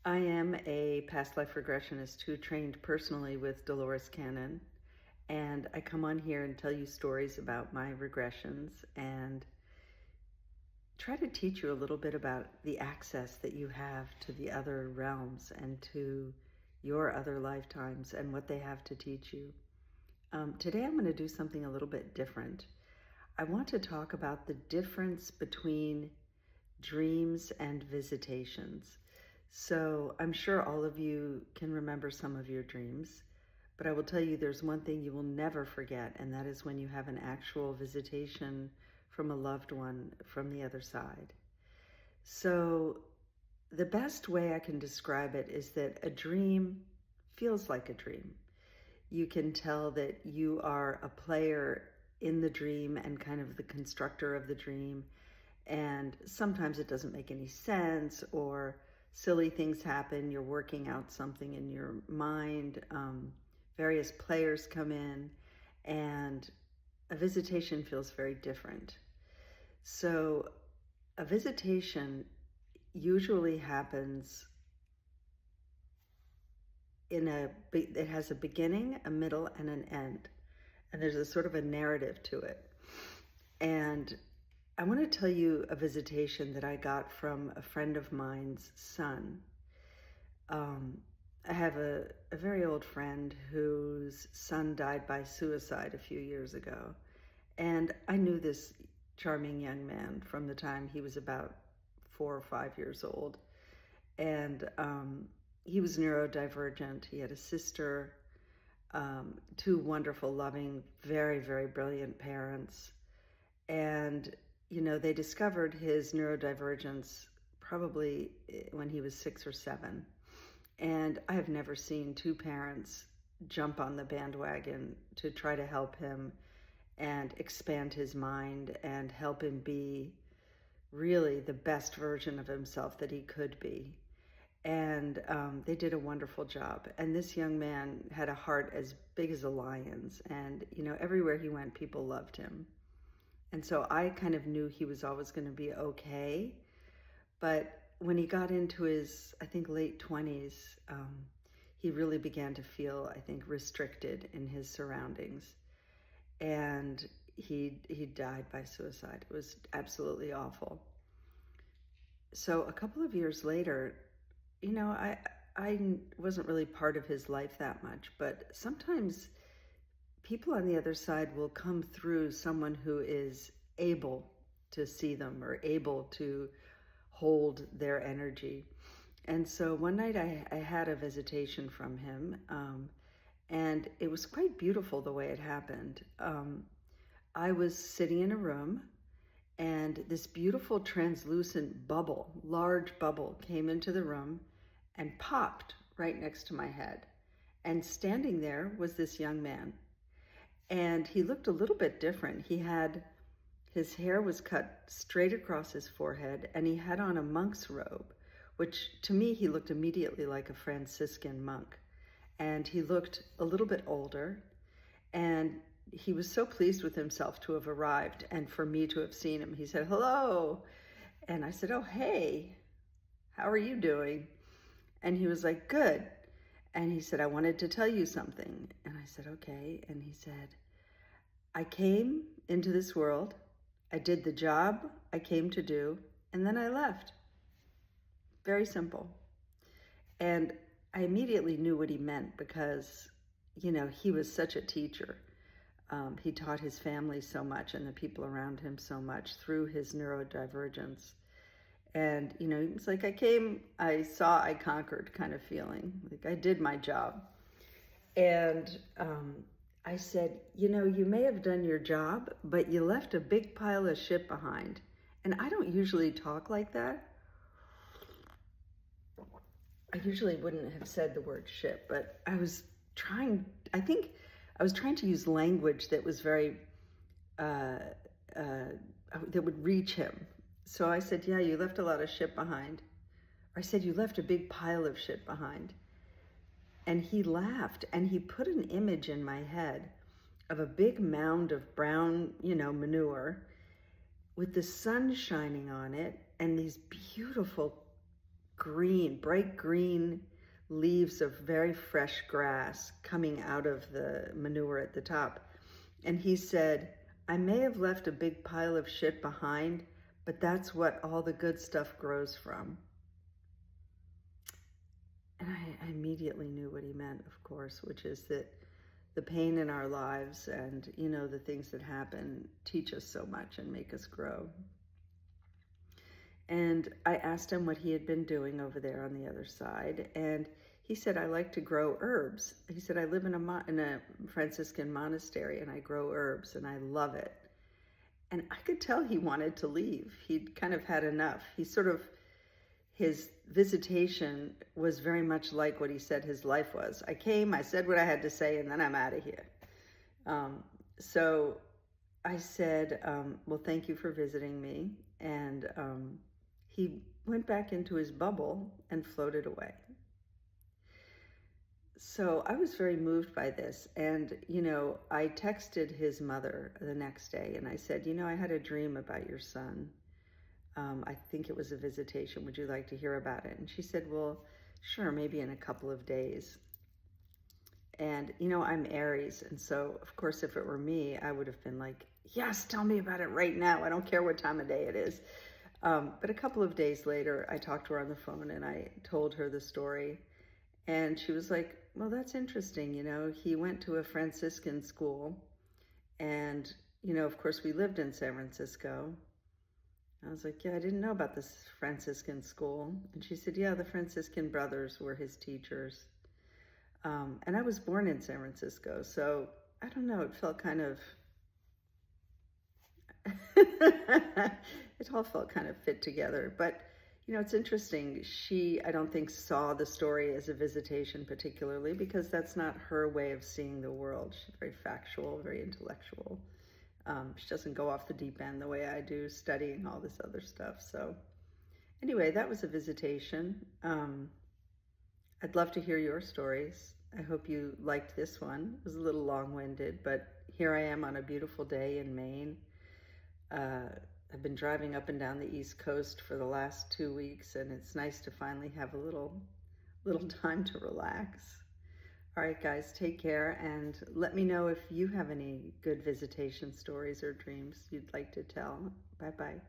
I am a past life regressionist who trained personally with Dolores Cannon, and I come on here and tell you stories about my regressions and try to teach you a little bit about the access that you have to the other realms and to your other lifetimes and what they have to teach you. Today I'm going to do something a little bit different. I want to talk about the difference between dreams and visitations. So I'm sure all of you can remember some of your dreams, but I will tell you there's one thing you will never forget, and that is when you have an actual visitation from a loved one from the other side. So the best way I can describe it is that a dream feels like a dream. You can tell that you are a player in the dream and kind of the constructor of the dream. And sometimes it doesn't make any sense, or silly things happen. You're working out something in your mind. Various players come in, and a visitation feels very different. So a visitation usually happens it has a beginning, a middle, and an end. And there's a sort of a narrative to it. And I want to tell you a visitation that I got from a friend of mine's son. I have a very old friend whose son died by suicide a few years ago. And I knew this charming young man from the time he was about 4 or 5 years old. And he was neurodivergent. He had a sister, two wonderful, loving, very, very brilliant parents. And, they discovered his neurodivergence probably when he was 6 or 7. And I have never seen two parents jump on the bandwagon to try to help him and expand his mind and help him be really the best version of himself that he could be. And they did a wonderful job. And this young man had a heart as big as a lion's. And, everywhere he went, people loved him. And so I kind of knew he was always going to be okay. But when he got into his, I think, late 20s, he really began to feel, I think, restricted in his surroundings. And he died by suicide. It was absolutely awful. So a couple of years later, I wasn't really part of his life that much, but sometimes people on the other side will come through someone who is able to see them or able to hold their energy. And so one night I had a visitation from him, and it was quite beautiful the way it happened. I was sitting in a room, and this beautiful translucent bubble, large bubble, came into the room and popped right next to my head. And standing there was this young man. And he looked a little bit different. His hair was cut straight across his forehead, and he had on a monk's robe, which to me, he looked immediately like a Franciscan monk. And he looked a little bit older, and he was so pleased with himself to have arrived and for me to have seen him. He said, "Hello." And I said, "Oh, hey, how are you doing?" And he was like, "Good." And he said, "I wanted to tell you something." And I said, "Okay." And he said, "I came into this world, I did the job I came to do, and then I left." Very simple. And I immediately knew what he meant because, he was such a teacher. He taught his family so much and the people around him so much through his neurodivergence. And, he was like, I came, I saw, I conquered kind of feeling. Like I did my job. And I said, you may have done your job, but you left a big pile of shit behind. And I don't usually talk like that. I usually wouldn't have said the word shit, but I think I was trying to use language that was very, that would reach him. So I said, yeah, you left a lot of shit behind. Or I said, you left a big pile of shit behind. And he laughed, and he put an image in my head of a big mound of brown, manure with the sun shining on it and these beautiful green, bright green leaves of very fresh grass coming out of the manure at the top. And he said, I may have left a big pile of shit behind, but that's what all the good stuff grows from. And I immediately knew what he meant, of course, which is that the pain in our lives and, you know, the things that happen teach us so much and make us grow. And I asked him what he had been doing over there on the other side. And he said, I like to grow herbs. He said, I live in a Franciscan monastery and I grow herbs and I love it. And I could tell he wanted to leave. He'd kind of had enough. His visitation was very much like what he said his life was. I came, I said what I had to say, and then I'm out of here. So I said, well, thank you for visiting me. And he went back into his bubble and floated away. So I was very moved by this. And, you know, I texted his mother the next day and I said, you know, I had a dream about your son. I think it was a visitation. Would you like to hear about it? And she said, well, sure, maybe in a couple of days. And, you know, I'm Aries. And so, of course, if it were me, I would have been like, yes, tell me about it right now. I don't care what time of day it is. But a couple of days later, I talked to her on the phone and I told her the story. And she was like, well, that's interesting. You know, he went to a Franciscan school. And, you know, of course, we lived in San Francisco. I was like, yeah, I didn't know about this Franciscan school. And she said, yeah, the Franciscan brothers were his teachers. And I was born in San Francisco. So I don't know, it felt kind of, it all felt kind of fit together. But, you know, it's interesting. She, I don't think, saw the story as a visitation particularly because that's not her way of seeing the world. She's very factual, very intellectual. She doesn't go off the deep end the way I do, studying all this other stuff. So anyway, that was a visitation. I'd love to hear your stories. I hope you liked this one. It was a little long-winded, but here I am on a beautiful day in Maine. I've been driving up and down the East Coast for the last 2 weeks, and it's nice to finally have a little time to relax. All right, guys, take care, and let me know if you have any good visitation stories or dreams you'd like to tell. Bye-bye.